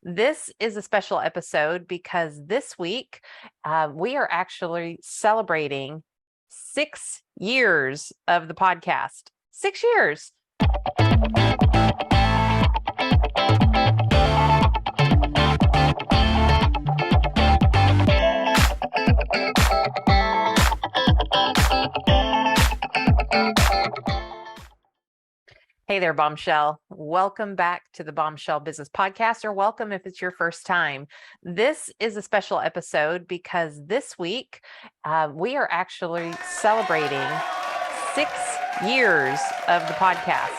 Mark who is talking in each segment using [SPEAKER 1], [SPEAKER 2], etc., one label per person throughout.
[SPEAKER 1] This is a special episode because this week we are actually celebrating 6 years of the podcast. 6 years. Hey there, Bombshell. Welcome back to the Bombshell Business Podcast, or welcome if it's your first time. This is a special episode because this week we are actually celebrating 6 years of the podcast.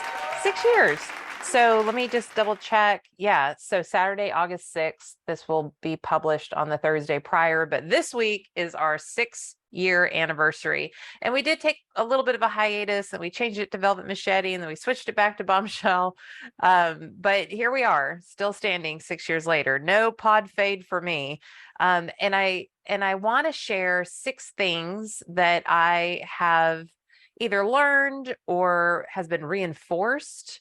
[SPEAKER 1] 6 years. So let me just double check. Yeah, so Saturday, August 6th, this will be published on the Thursday prior, but this week is our 6-year anniversary. And we did take a little bit of a hiatus, and we changed it to Velvet Machete, and then we switched it back to Bombshell. But here we are, still standing 6 years later. No pod fade for me. And I want to share 6 things that I have either learned or has been reinforced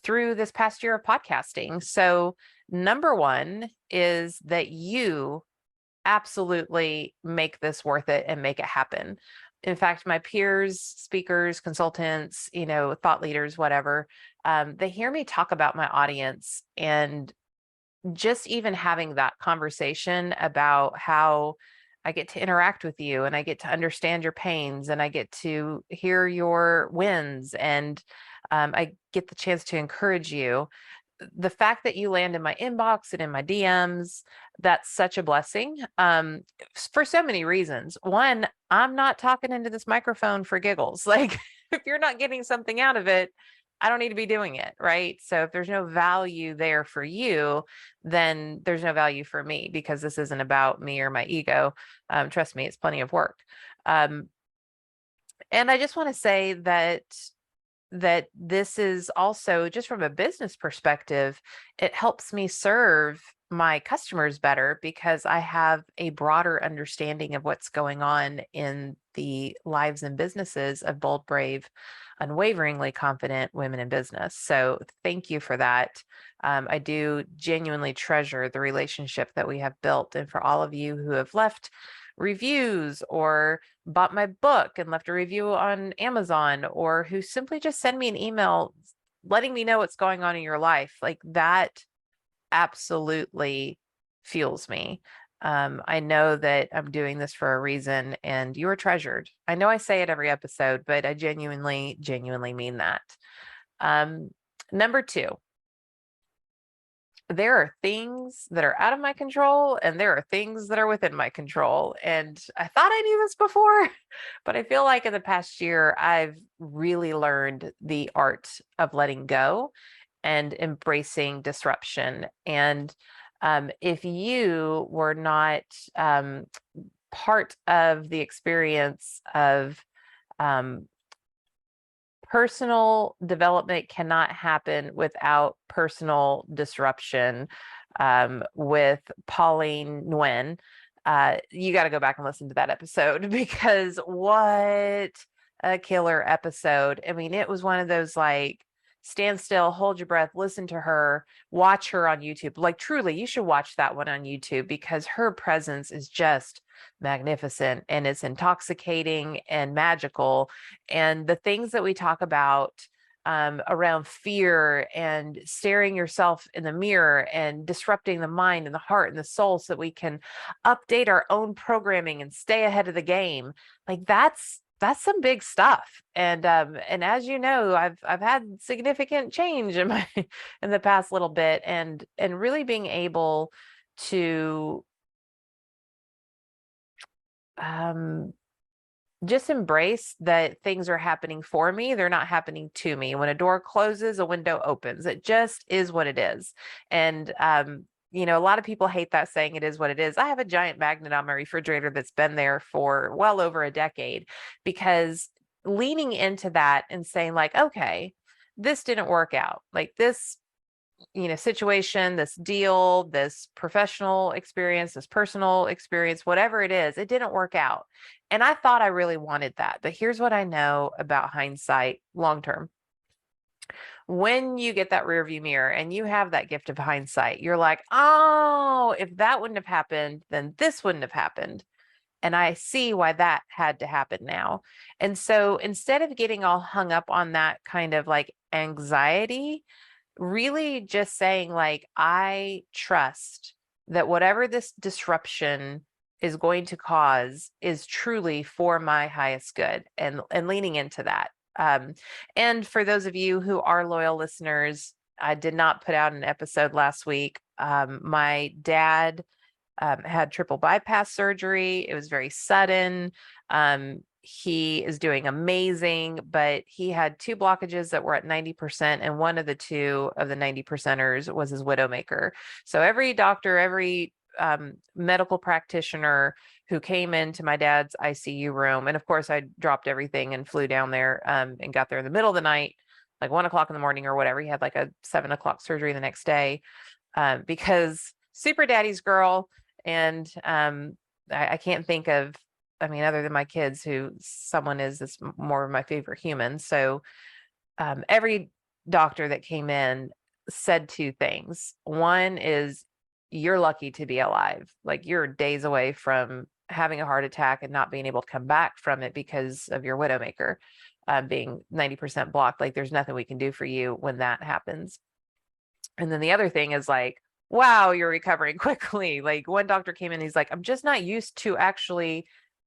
[SPEAKER 1] through this past year of podcasting. So number one is that you absolutely make this worth it and make it happen. In fact, my peers, speakers, consultants, thought leaders, whatever, they hear me talk about my audience, and just even having that conversation about how I get to interact with you and I get to understand your pains and I get to hear your wins and I get the chance to encourage you. The fact that you land in my inbox and in my DMs, that's such a blessing for so many reasons. One, I'm not talking into this microphone for giggles. Like, if you're not getting something out of it, I don't need to be doing it, right? So if there's no value there for you, then there's no value for me, because this isn't about me or my ego. Trust me, it's plenty of work. And I just want to say that this is also, just from a business perspective, it helps me serve my customers better because I have a broader understanding of what's going on in the lives and businesses of bold, brave, unwaveringly confident women in business. So thank you for that. I do genuinely treasure the relationship that we have built. And for all of you who have left reviews or bought my book and left a review on Amazon, or who simply just send me an email letting me know what's going on in your life, like that absolutely fuels me. I know that I'm doing this for a reason, and you are treasured. I know I say it every episode, but I genuinely mean that. Number 2, there are things that are out of my control and there are things that are within my control. And I thought I knew this before, but I feel like in the past year, I've really learned the art of letting go and embracing disruption. And if you were not part of the experience of personal development cannot happen without personal disruption, with Pauline Nguyen. You got to go back and listen to that episode, because what a killer episode. I mean, it was one of those, like, stand still, hold your breath, listen to her, watch her on YouTube. Like, truly, you should watch that one on YouTube, because her presence is just magnificent and it's intoxicating and magical. And the things that we talk about around fear and staring yourself in the mirror and disrupting the mind and the heart and the soul so that we can update our own programming and stay ahead of the game, like that's some big stuff. And as you know, I've had significant change in the past little bit, and really being able to just embrace that things are happening for me. They're not happening to me. When a door closes, a window opens. It just is what it is. And a lot of people hate that saying, it is what it is. I have a giant magnet on my refrigerator that's been there for well over a decade, because leaning into that and saying, like, okay, this didn't work out. Like, this situation, this deal, this professional experience, this personal experience, whatever it is, it didn't work out. And I thought I really wanted that. But here's what I know about hindsight long term. When you get that rear view mirror and you have that gift of hindsight, you're like, oh, if that wouldn't have happened, then this wouldn't have happened. And I see why that had to happen now. And so instead of getting all hung up on that kind of like anxiety, really just saying like, I trust that whatever this disruption is going to cause is truly for my highest good, and leaning into that. And for those of you who are loyal listeners, I did not put out an episode last week. My dad had triple bypass surgery. It was very sudden. He is doing amazing, but he had two blockages that were at 90%, and one of the two of the 90%ers was his widowmaker. So every doctor, every medical practitioner who came into my dad's ICU room, and of course I dropped everything and flew down there and got there in the middle of the night, like 1 o'clock in the morning or whatever. He had like a 7 o'clock surgery the next day because super daddy's girl. And I can't think of, I mean, other than my kids, who someone is more of my favorite human. So every doctor that came in said two things. One is, you're lucky to be alive. Like, you're days away from having a heart attack and not being able to come back from it because of your widowmaker being 90% blocked. Like, there's nothing we can do for you when that happens. And then the other thing is like, wow, you're recovering quickly. Like, one doctor came in, he's like, I'm just not used to actually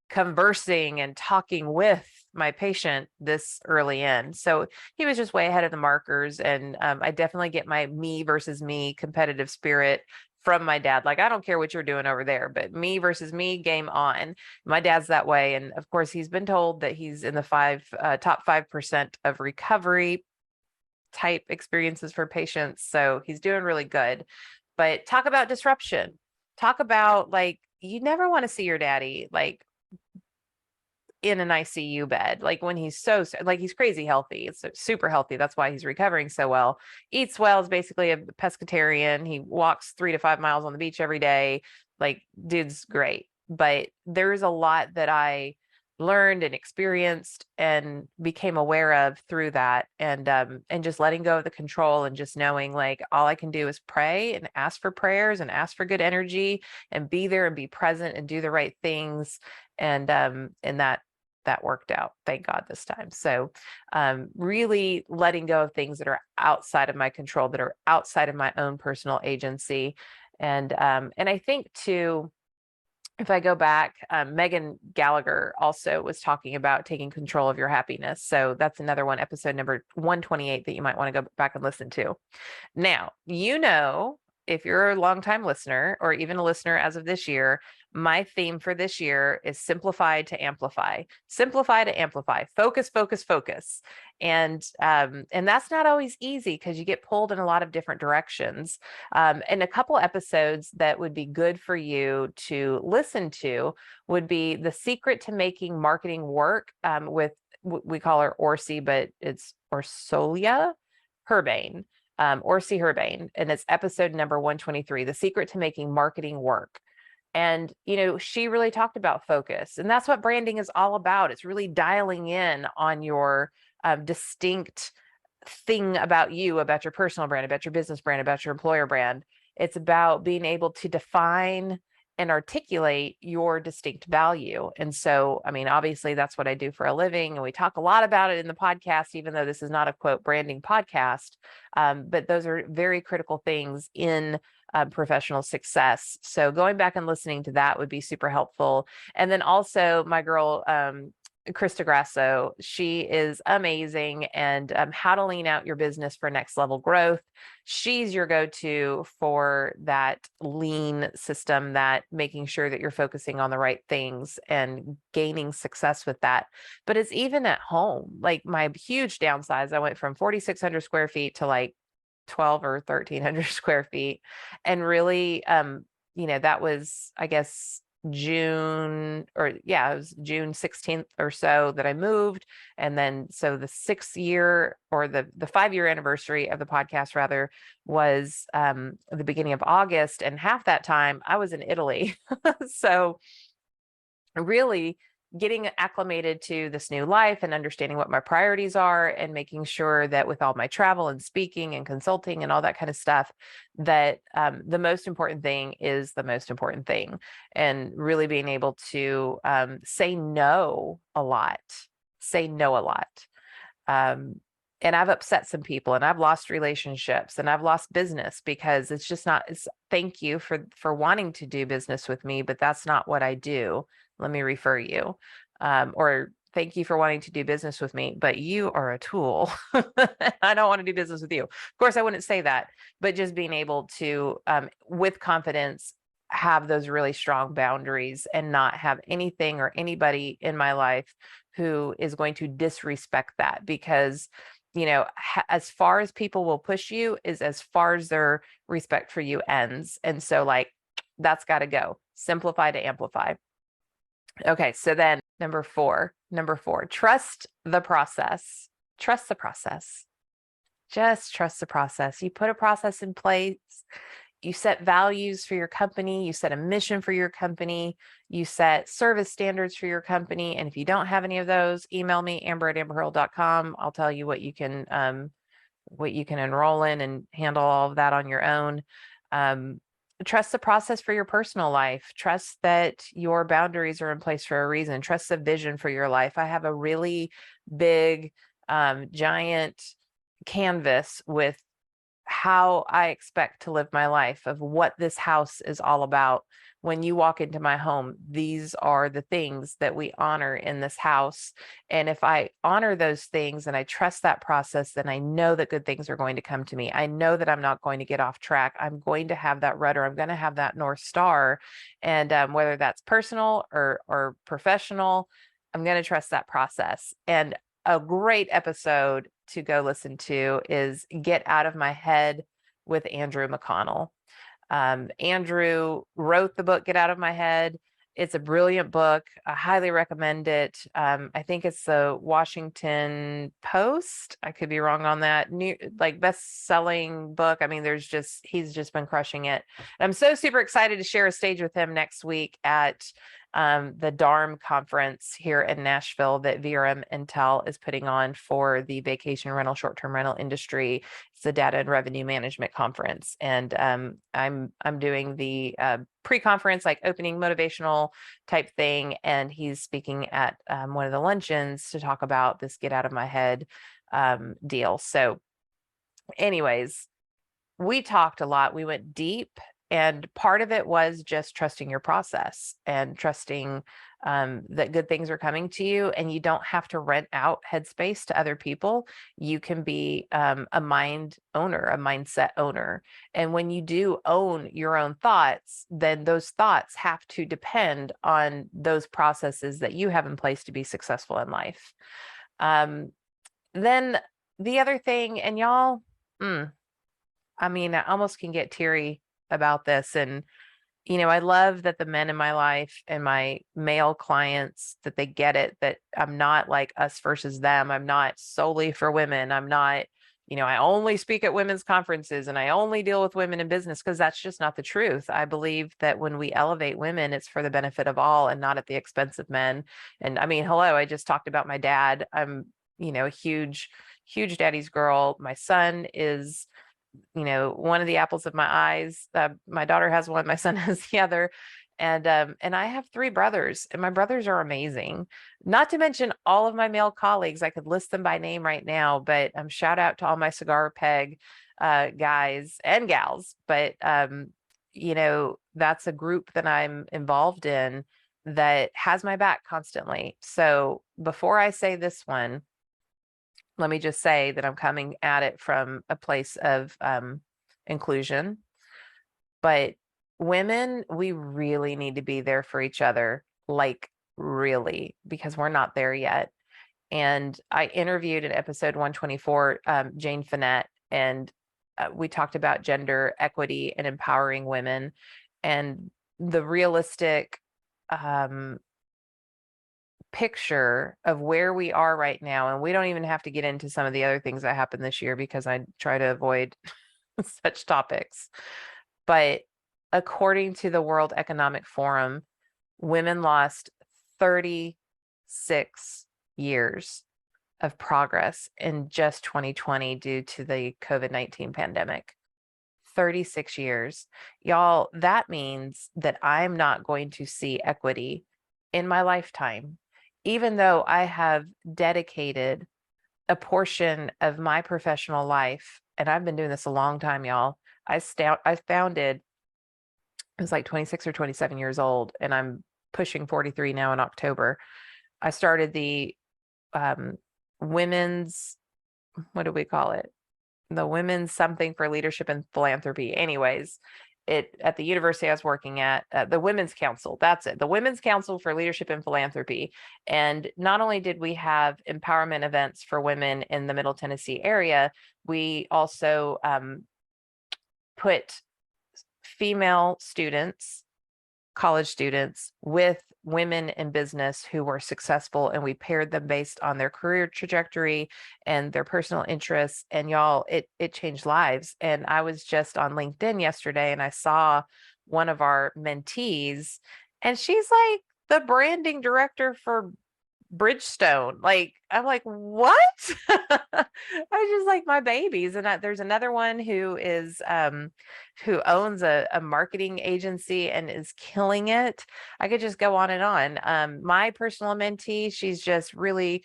[SPEAKER 1] conversing and talking with my patient this early in. So he was just way ahead of the markers. And I definitely get my me versus me competitive spirit from my dad. Like, I don't care what you're doing over there, but me versus me, game on. My dad's that way. And of course, he's been told that he's in the top 5% of recovery type experiences for patients. So he's doing really good. But talk about disruption. Talk about, like, you never want to see your daddy like in an ICU bed, like when he's like, he's crazy healthy. It's super healthy. That's why he's recovering so well. Eats well, is basically a pescatarian. He walks 3 to 5 miles on the beach every day. Like, dude's great. But there's a lot that I learned and experienced and became aware of through that, and just letting go of the control and just knowing like all I can do is pray and ask for prayers and ask for good energy and be there and be present and do the right things. And that worked out, thank God, this time. So really letting go of things that are outside of my control, that are outside of my own personal agency. And I think too, if I go back, Megan Gallagher also was talking about taking control of your happiness. So that's another one, episode number 128, that you might want to go back and listen to. Now, if you're a longtime listener or even a listener as of this year, my theme for this year is simplify to amplify. Simplify to amplify. Focus, focus, focus. And that's not always easy because you get pulled in a lot of different directions. And a couple episodes that would be good for you to listen to would be The Secret to Making Marketing Work with, we call her Orsy, but it's Orsolia Herbein. Orsy Herbein, and it's episode number 123, The Secret to Making Marketing Work. And, she really talked about focus, and that's what branding is all about. It's really dialing in on your distinct thing about you, about your personal brand, about your business brand, about your employer brand. It's about being able to define and articulate your distinct value. And so, I mean, obviously that's what I do for a living. And we talk a lot about it in the podcast, even though this is not a quote branding podcast. But those are very critical things in professional success. So going back and listening to that would be super helpful. And then also my girl, Chrisa Grasso, she is amazing. And how to lean out your business for next level growth. She's your go-to for that lean system, that making sure that you're focusing on the right things and gaining success with that. But it's even at home. Like, my huge downsize, I went from 4,600 square feet to like 12 or 1,300 square feet. And really, that was, I guess, it was June 16th or so that I moved. And then, so the 6-year, or the 5-year anniversary of the podcast rather, was the beginning of August. And half that time I was in Italy. So really getting acclimated to this new life and understanding what my priorities are, and making sure that with all my travel and speaking and consulting and all that kind of stuff, that the most important thing is the most important thing, and really being able to say no a lot, say no a lot. And I've upset some people, and I've lost relationships, and I've lost business because it's just not, it's thank you for wanting to do business with me, but that's not what I do. Let me refer you. Or thank you for wanting to do business with me, but you are a tool. I don't want to do business with you. Of course, I wouldn't say that, but just being able to, with confidence, have those really strong boundaries and not have anything or anybody in my life who is going to disrespect that, because as far as people will push you is as far as their respect for you ends. And so like, that's got to go. Simplify to amplify. Okay. So then number four, trust the process. Trust the process. Just trust the process. You put a process in place. You set values for your company. You set a mission for your company. You set service standards for your company. And if you don't have any of those, email me, amber@amberhurl.com. I'll tell you what you can enroll in and handle all of that on your own. Trust the process for your personal life. Trust that your boundaries are in place for a reason. Trust the vision for your life. I have a really big, giant canvas with how I expect to live my life, of what this house is all about. When you walk into my home, these are the things that we honor in this house. And if I honor those things and I trust that process, then I know that good things are going to come to me. I know that I'm not going to get off track. I'm going to have that rudder. I'm going to have that North Star. And whether that's personal or professional, I'm going to trust that process. And a great episode to go listen to is Get Out of My Head with Andrew McConnell. Andrew wrote the book Get Out of My Head. It's a brilliant book. I highly recommend it. I think it's the Washington Post. I could be wrong on that. Like best-selling book. I mean, he's just been crushing it. And I'm so super excited to share a stage with him next week at the DARM conference here in Nashville that VRM Intel is putting on for the vacation rental, short-term rental industry. It's the Data and Revenue Management Conference. And I'm doing the pre-conference, like opening motivational type thing. And he's speaking at one of the luncheons to talk about this Get Out of My Head deal. So anyways, we talked a lot. We went deep. And part of it was just trusting your process and trusting that good things are coming to you, and you don't have to rent out headspace to other people. You can be a mind owner, a mindset owner. And when you do own your own thoughts, then those thoughts have to depend on those processes that you have in place to be successful in life. Then the other thing, and y'all, I mean, I almost can get teary about this. And, I love that the men in my life and my male clients, that they get it, that I'm not like us versus them. I'm not solely for women. I'm not, I only speak at women's conferences and I only deal with women in business, because that's just not the truth. I believe that when we elevate women, it's for the benefit of all and not at the expense of men. And I mean, hello, I just talked about my dad. I'm, a huge daddy's girl. My son is, one of the apples of my eyes. My daughter has one, my son has the other. And I have 3 brothers, and my brothers are amazing. Not to mention all of my male colleagues. I could list them by name right now, but shout out to all my cigar peg guys and gals. But that's a group that I'm involved in that has my back constantly. So before I say this one, let me just say that I'm coming at it from a place of inclusion. But women, we really need to be there for each other, like really, because we're not there yet. And I interviewed in episode 124, Jane Finette, and we talked about gender equity and empowering women and the realistic picture of where we are right now. And we don't even have to get into some of the other things that happened this year, because I try to avoid such topics. But according to the World Economic Forum, women lost 30 years of progress in just 2020 due to the COVID-19 pandemic. 36 years. Y'all, that means that I'm not going to see equity in my lifetime, even though I have dedicated a portion of my professional life, and I've been doing this a long time, y'all. I founded, I was like 26 or 27 years old, and I'm pushing 43 now in October. I started the women's, what do we call it? The women's something for leadership and philanthropy. Anyways, at the university I was working at, the Women's Council, that's it, the Women's Council for Leadership and Philanthropy. And not only did we have empowerment events for women in the Middle Tennessee area, we also put female students, college students, with women in business who were successful, and we paired them based on their career trajectory and their personal interests. And y'all, it changed lives. And I was just on LinkedIn yesterday, and I saw one of our mentees, and she's like the branding director for Bridgestone. Like, I'm like, what? I just like my babies. And there's another one who is who owns a marketing agency and is killing it. I could just go on and on. My personal mentee, she's just really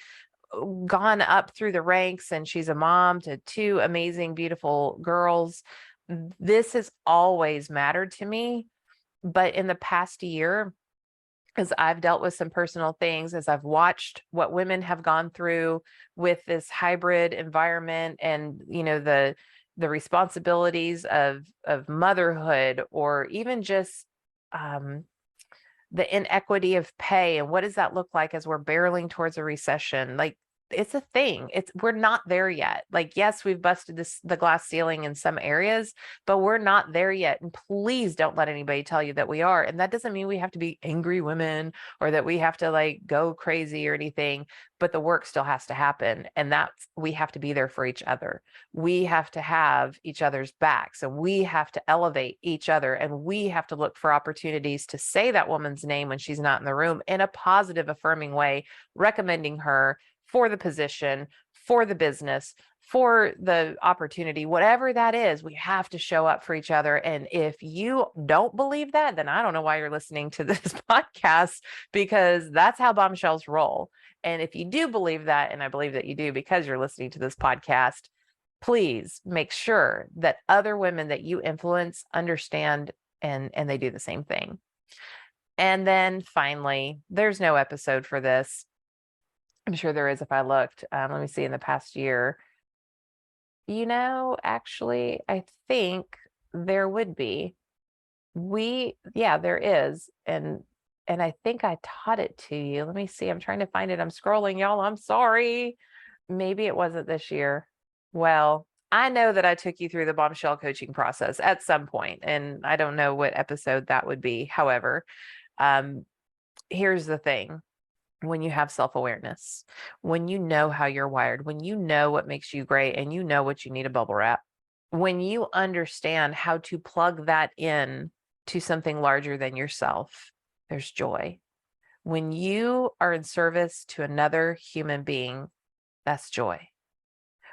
[SPEAKER 1] gone up through the ranks, and she's a mom to two amazing, beautiful girls. This has always mattered to me, but in the past year, as I've dealt with some personal things, as I've watched what women have gone through with this hybrid environment, and the responsibilities of motherhood, or even just the inequity of pay, and what does that look like as we're barreling towards a recession? Like, it's a thing. We're not there yet. Like, yes, we've busted the glass ceiling in some areas, but we're not there yet. And please don't let anybody tell you that we are. And that doesn't mean we have to be angry women, or that we have to like go crazy or anything, but the work still has to happen. And we have to be there for each other. We have to have each other's backs, and we have to elevate each other, and we have to look for opportunities to say that woman's name when she's not in the room in a positive, affirming way, recommending her for the position, for the business, for the opportunity, whatever that is. We have to show up for each other. And if you don't believe that, then I don't know why you're listening to this podcast, because that's how bombshells roll. And if you do believe that, and I believe that you do because you're listening to this podcast, please make sure that other women that you influence understand and they do the same thing. And then finally, there's no episode for this. I'm sure there is if I looked. Let me see, in the past year. Actually, I think there would be. There is. And I think I taught it to you. Let me see. I'm trying to find it. I'm scrolling, y'all. I'm sorry. Maybe it wasn't this year. Well, I know that I took you through the bombshell coaching process at some point, and I don't know what episode that would be. However, here's the thing. When you have self-awareness, when you know how you're wired, when you know what makes you great, and you know what you need a bubble wrap, when you understand how to plug that in to something larger than yourself, there's joy. When you are in service to another human being, that's joy.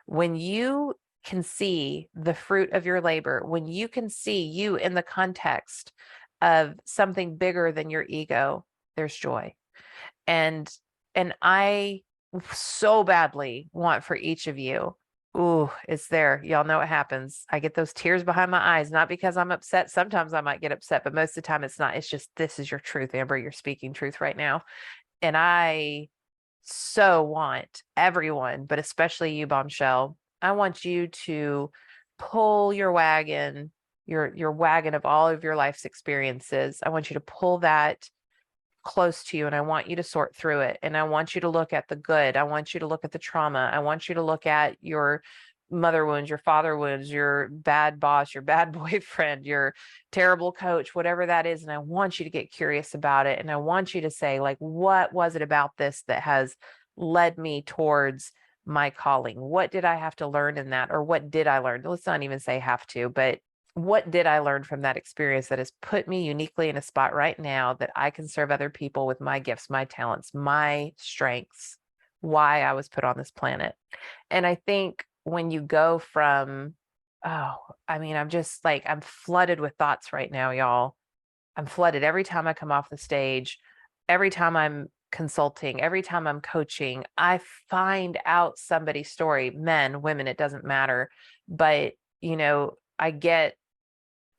[SPEAKER 1] When you can see the fruit of your labor, when you can see you in the context of something bigger than your ego, there's joy. And I so badly want for each of you. Ooh, it's there. Y'all know what happens. I get those tears behind my eyes, not because I'm upset. Sometimes I might get upset, but most of the time it's not. It's just, this is your truth, Amber. You're speaking truth right now. And I so want everyone, but especially you, Bombshell, I want you to pull your wagon, your wagon of all of your life's experiences. I want you to pull that close to you, and I want you to sort through it. And I want you to look at the good. I want you to look at the trauma. I want you to look at your mother wounds, your father wounds, your bad boss, your bad boyfriend, your terrible coach, whatever that is. And I want you to get curious about it. And I want you to say, like, what was it about this that has led me towards my calling? What did I have to learn in that? Or what did I learn? Let's not even say have to, but what did I learn from that experience that has put me uniquely in a spot right now that I can serve other people with my gifts, my talents, my strengths, why I was put on this planet. And I think when you go from, I'm just like, I'm flooded with thoughts right now, y'all. I'm flooded every time I come off the stage, every time I'm consulting, every time I'm coaching, I find out somebody's story, men, women, it doesn't matter. But, I get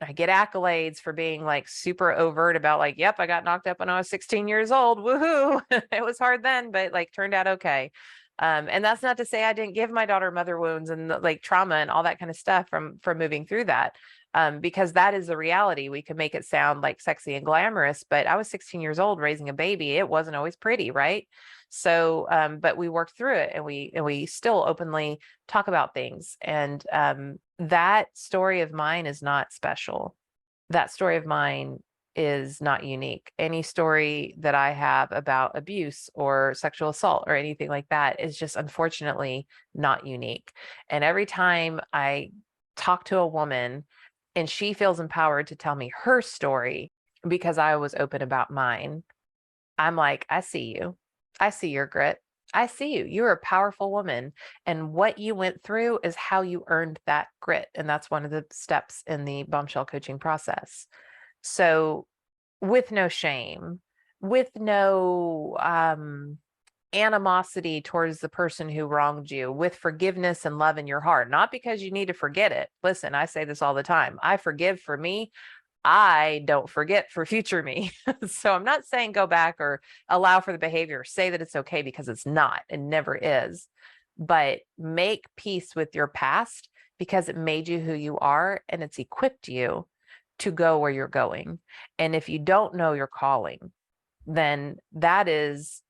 [SPEAKER 1] accolades for being like super overt about like, yep, I got knocked up when I was 16 years old. Woohoo. It was hard then, but like turned out okay. And that's not to say I didn't give my daughter mother wounds and like trauma and all that kind of stuff from moving through that. Because that is the reality. We can make it sound like sexy and glamorous, but I was 16 years old raising a baby. It wasn't always pretty, right? So, but we worked through it, and we still openly talk about things. And that story of mine is not special. That story of mine is not unique. Any story that I have about abuse or sexual assault or anything like that is just unfortunately not unique. And every time I talk to a woman and she feels empowered to tell me her story because I was open about mine, I'm like, I see you. I see your grit. I see you. You're a powerful woman. And what you went through is how you earned that grit. And that's one of the steps in the bombshell coaching process. So, with no shame, with no animosity towards the person who wronged you, with forgiveness and love in your heart, not because you need to forget it. Listen, I say this all the time. I forgive for me. I don't forget for future me. So I'm not saying go back or allow for the behavior, say that it's okay, because it's not, it never is. But make peace with your past because it made you who you are and it's equipped you to go where you're going. And if you don't know your calling, then that's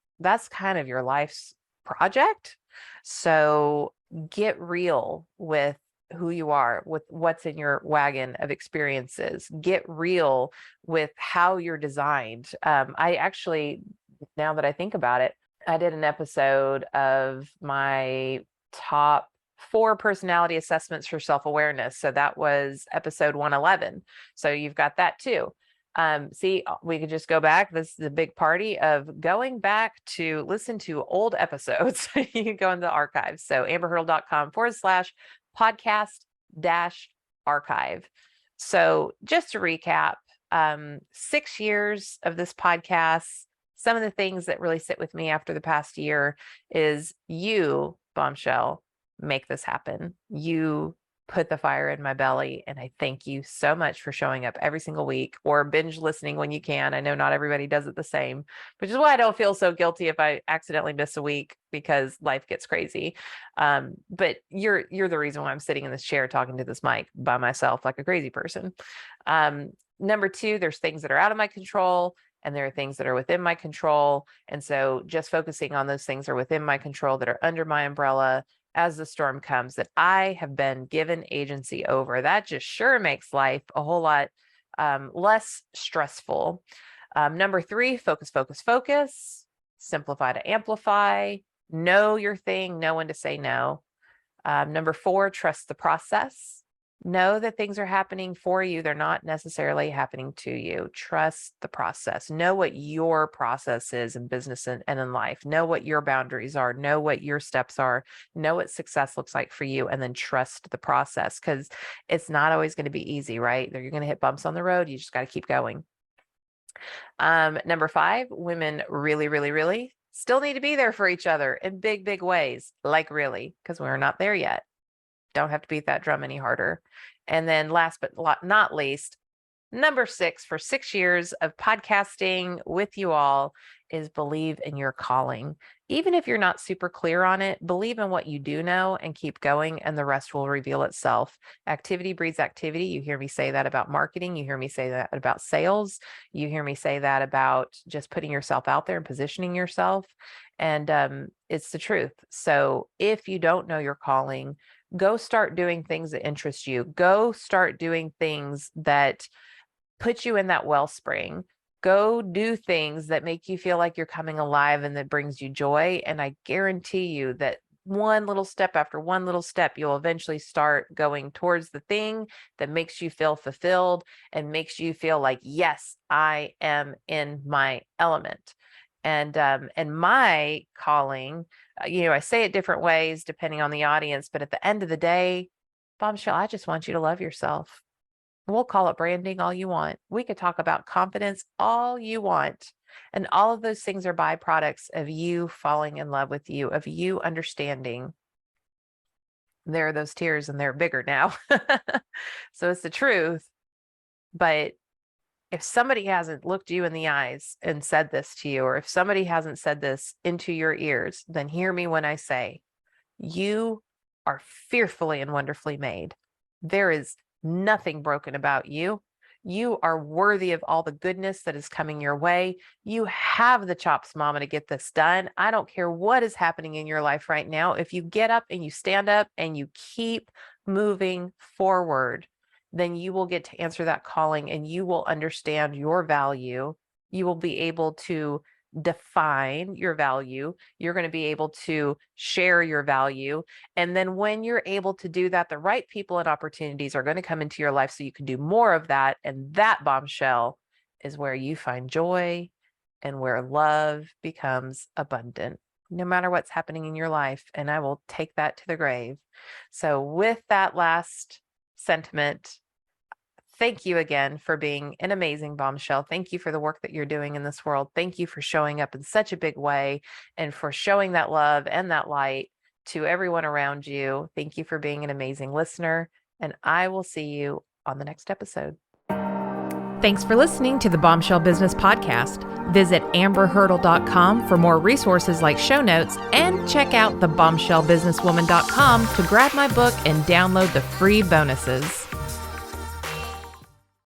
[SPEAKER 1] kind of your life's project. So get real with who you are, with what's in your wagon of experiences. Get real with how you're designed. I actually, now that I think about it, I did an episode of my top 4 personality assessments for self-awareness. So that was episode 111. So you've got that too. See, we could just go back. This is a big party of going back to listen to old episodes. You can go in the archives. So amberhurdle.com/podcast-archive. So just to recap, 6 years of this podcast, some of the things that really sit with me after the past year is you, Bombshell, make this happen. You put the fire in my belly. And I thank you so much for showing up every single week or binge listening when you can. I know not everybody does it the same, which is why I don't feel so guilty if I accidentally miss a week because life gets crazy. But you're the reason why I'm sitting in this chair talking to this mic by myself like a crazy person. Number 2, there's things that are out of my control and there are things that are within my control. And so just focusing on those things that are within my control that are under my umbrella as the storm comes, that I have been given agency over, that just sure makes life a whole lot less stressful. Number 3, focus, focus, focus, simplify to amplify, know your thing, know when to say no. Number 4, trust the process. Know that things are happening for you. They're not necessarily happening to you. Trust the process. Know what your process is in business and in life. Know what your boundaries are. Know what your steps are. Know what success looks like for you, and then trust the process, because it's not always going to be easy, right? You're going to hit bumps on the road. You just got to keep going. Number 5, women really, really, really still need to be there for each other in big, big ways. Like really, because we're not there yet. Don't have to beat that drum any harder. And then last but not least, number 6, for 6 years of podcasting with you all, is believe in your calling. Even if you're not super clear on it, believe in what you do know and keep going, and the rest will reveal itself. Activity breeds activity. You hear me say that about marketing. You hear me say that about sales. You hear me say that about just putting yourself out there and positioning yourself. And it's the truth. So if you don't know your calling, go start doing things that interest you. Go start doing things that put you in that wellspring. Go do things that make you feel like you're coming alive and that brings you joy. And I guarantee you that one little step after one little step, you'll eventually start going towards the thing that makes you feel fulfilled and makes you feel like, yes, I am in my element. And my calling, I say it different ways depending on the audience, but at the end of the day, Bombshell, I just want you to love yourself. We'll call it branding all you want. We could talk about confidence all you want. And all of those things are byproducts of you falling in love with you, of you understanding. There are those tears and they're bigger now. So it's the truth. But if somebody hasn't looked you in the eyes and said this to you, or if somebody hasn't said this into your ears, then hear me when I say, you are fearfully and wonderfully made. There is nothing broken about you. You are worthy of all the goodness that is coming your way. You have the chops, mama, to get this done. I don't care what is happening in your life right now. If you get up and you stand up and you keep moving forward, then you will get to answer that calling and you will understand your value. You will be able to define your value. You're going to be able to share your value. And then when you're able to do that, the right people and opportunities are going to come into your life so you can do more of that. And that, Bombshell, is where you find joy and where love becomes abundant, no matter what's happening in your life. And I will take that to the grave. So with that last sentiment, thank you again for being an amazing Bombshell. Thank you for the work that you're doing in this world. Thank you for showing up in such a big way and for showing that love and that light to everyone around you. Thank you for being an amazing listener, and I will see you on the next episode. Thanks for listening to the Bombshell Business Podcast. Visit amberhurdle.com for more resources like show notes, and check out thebombshellbusinesswoman.com to grab my book and download the free bonuses.